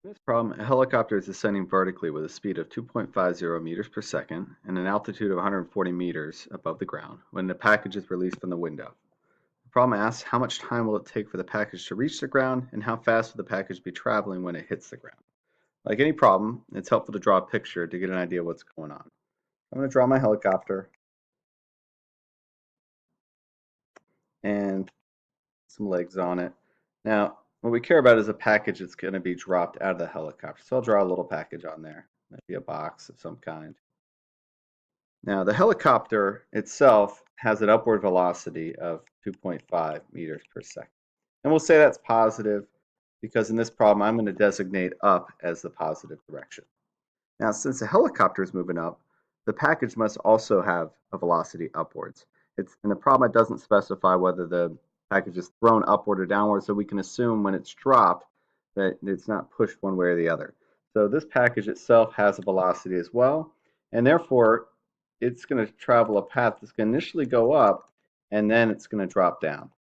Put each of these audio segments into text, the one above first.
In this problem, a helicopter is ascending vertically with a speed of 2.50 meters per second and an altitude of 140 meters above the ground when the package is released from the window. The problem asks how much time will it take for the package to reach the ground and how fast will the package be traveling when it hits the ground. Like any problem, it's helpful to draw a picture to get an idea of what's going on. I'm going to draw my helicopter and some legs on it. Now, what we care about is a package that's going to be dropped out of the helicopter. So I'll draw a little package on there. Maybe a box of some kind. Now, the helicopter itself has an upward velocity of 2.5 meters per second. And we'll say that's positive because in this problem, I'm going to designate up as the positive direction. Now, since the helicopter is moving up, the package must also have a velocity upwards. In the problem, it doesn't specify whether the package is thrown upward or downward, so we can assume when it's dropped that it's not pushed one way or the other. So this package itself has a velocity as well, and therefore it's going to travel a path that's going to initially go up, and then it's going to drop down.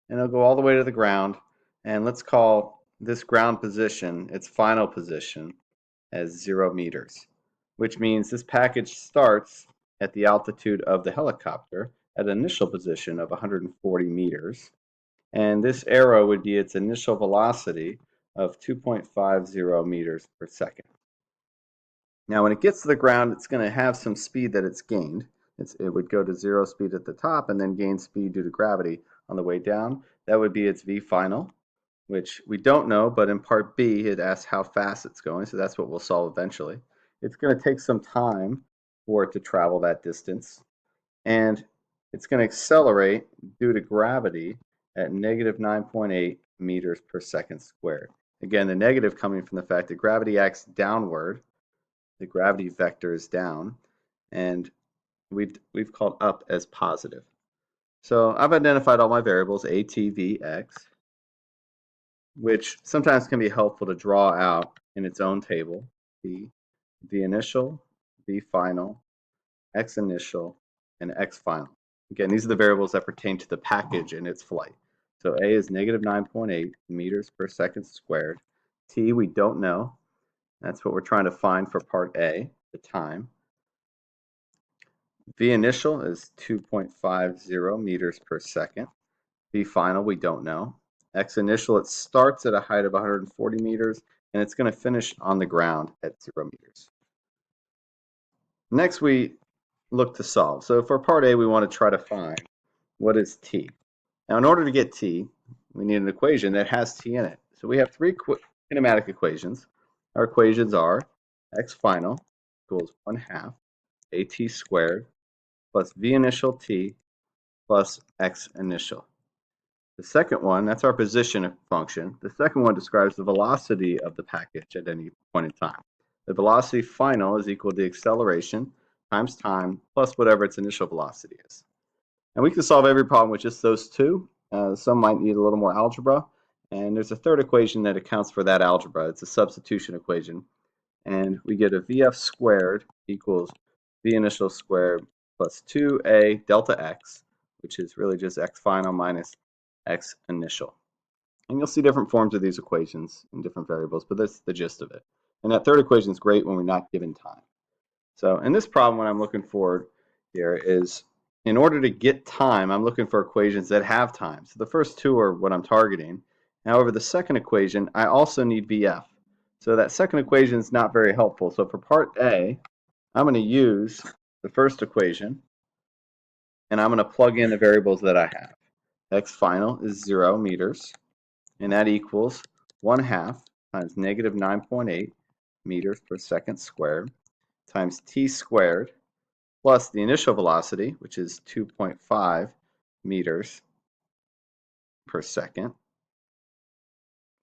And it'll go all the way to the ground, and let's call this ground position its final position as 0 meters, which means this package starts at the altitude of the helicopter at an initial position of 140 meters, and this arrow would be its initial velocity of 2.50 meters per second. Now, when it gets to the ground, it's going to have some speed that it's gained. It would go to 0 speed at the top and then gain speed due to gravity on the way down. That would be its V final, which we don't know, but in part B, it asks how fast it's going, so that's what we'll solve eventually. It's going to take some time for it to travel that distance, and it's going to accelerate due to gravity at negative 9.8 meters per second squared. Again, the negative coming from the fact that gravity acts downward. The gravity vector is down, and we've called up as positive. So I've identified all my variables, a, t, v, x, which sometimes can be helpful to draw out in its own table. V initial, V final, X initial, and X final. Again, these are the variables that pertain to the package in its flight. So A is negative 9.8 meters per second squared. T we don't know. That's what we're trying to find for part A, the time. V initial is 2.50 meters per second. V final we don't know. X initial, it starts at a height of 140 meters, and it's going to finish on the ground at 0 meters. Next, we look to solve. So for part A, we want to try to find what is t. Now, in order to get t, we need an equation that has t in it. So we have three kinematic equations. Our equations are x final equals 1/2 at squared plus v initial t plus x initial. The second one, that's our position function. The second one describes the velocity of the package at any point in time. The velocity final is equal to the acceleration times time plus whatever its initial velocity is. And we can solve every problem with just those two. Some might need a little more algebra. And there's a third equation that accounts for that algebra. It's a substitution equation. And we get a VF squared equals V initial squared plus 2A delta X, which is really just X final minus X initial. And you'll see different forms of these equations in different variables, but that's the gist of it. And that third equation is great when we're not given time. So in this problem, what I'm looking for here is, in order to get time, I'm looking for equations that have time. So the first two are what I'm targeting. However, the second equation, I also need VF. So that second equation is not very helpful. So for part A, I'm going to use the first equation, and I'm going to plug in the variables that I have. X final is 0 meters, and that equals 1/2 times negative 9.8 meters per second squared times t squared plus the initial velocity, which is 2.5 meters per second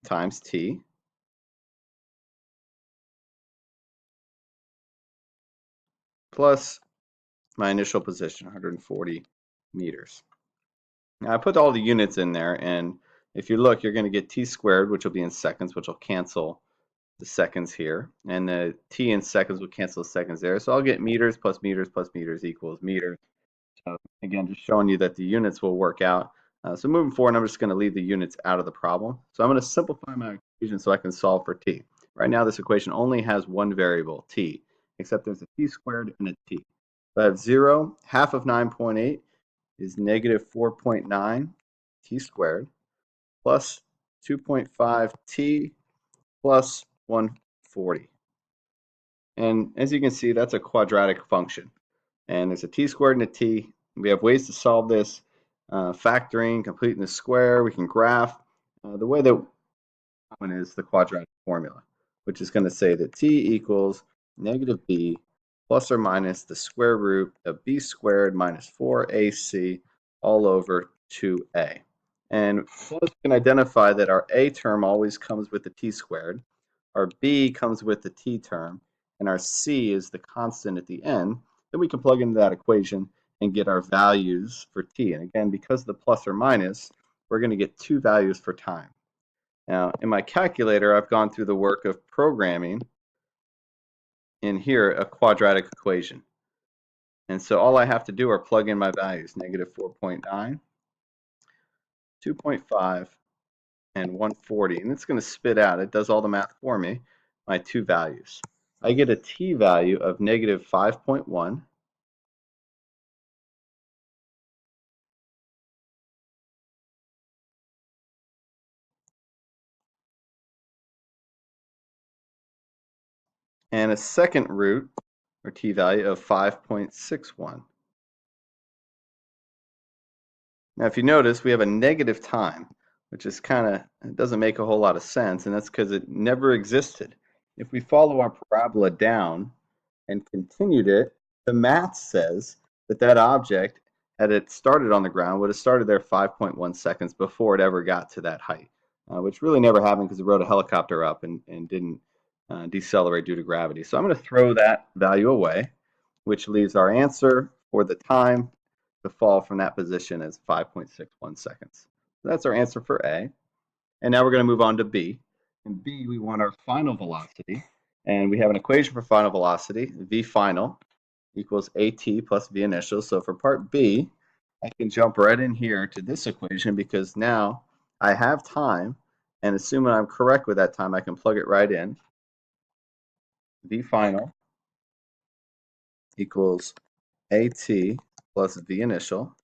times t plus my initial position, 140 meters. Now I put all the units in there, and if you look, you're going to get t squared, which will be in seconds, which will cancel the seconds here, and the t in seconds will cancel the seconds there. So I'll get meters plus meters plus meters equals meters. So again, just showing you that the units will work out. So moving forward, I'm just going to leave the units out of the problem. So I'm going to simplify my equation so I can solve for t. Right now, this equation only has one variable, t, except there's a t squared and a t. So I have 0, half of 9.8 is negative 4.9 t squared plus 2.5 t plus 140. And as you can see, that's a quadratic function. And there's a t squared and a t. We have ways to solve this, factoring, completing the square. We can graph. The way that one is the quadratic formula, which is going to say that t equals negative b plus or minus the square root of b squared minus 4ac all over 2a. And plus we can identify that our a term always comes with the t squared, our b comes with the t term, and our c is the constant at the end. Then we can plug into that equation and get our values for t. And again, because of the plus or minus, we're going to get two values for time. Now, in my calculator, I've gone through the work of programming in here a quadratic equation. And so all I have to do are plug in my values, negative 4.9, 2.5, and 140. And it's going to spit out, it does all the math for me, my two values. I get a t value of negative 5.1, and a second root, or t value, of 5.61. Now, if you notice, we have a negative time, which is kind of, it doesn't make a whole lot of sense, and that's because it never existed. If we follow our parabola down and continued it, the math says that that object, had it started on the ground, would have started there 5.1 seconds before it ever got to that height, which really never happened because it rode a helicopter up and didn't decelerate due to gravity. So I'm going to throw that value away, which leaves our answer for the time to fall from that position as 5.61 seconds. So that's our answer for A. And now we're going to move on to B. In B, we want our final velocity. And we have an equation for final velocity, V final equals AT plus V initial. So for part B, I can jump right in here to this equation because now I have time, and assuming I'm correct with that time, I can plug it right in. V final equals AT plus V initial.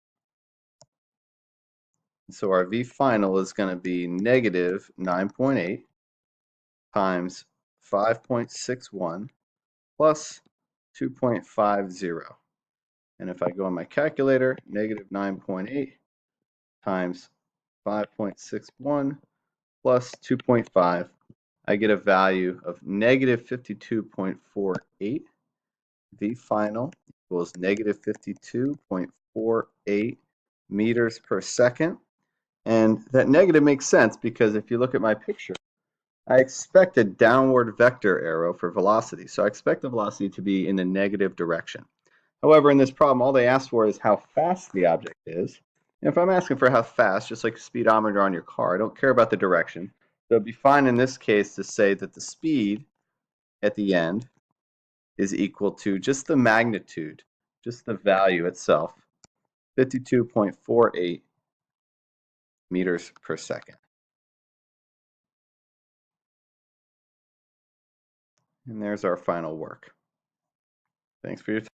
So our V final is going to be negative 9.8 times 5.61 plus 2.50. And if I go on my calculator, negative 9.8 times 5.61 plus 2.5, I get a value of negative 52.48. V final equals negative 52.48 meters per second. And that negative makes sense because if you look at my picture, I expect a downward vector arrow for velocity. So I expect the velocity to be in the negative direction. However, in this problem, all they ask for is how fast the object is. And if I'm asking for how fast, just like a speedometer on your car, I don't care about the direction. So it'd be fine in this case to say that the speed at the end is equal to just the magnitude, just the value itself, 52.48 meters per second. And there's our final work. Thanks for your time.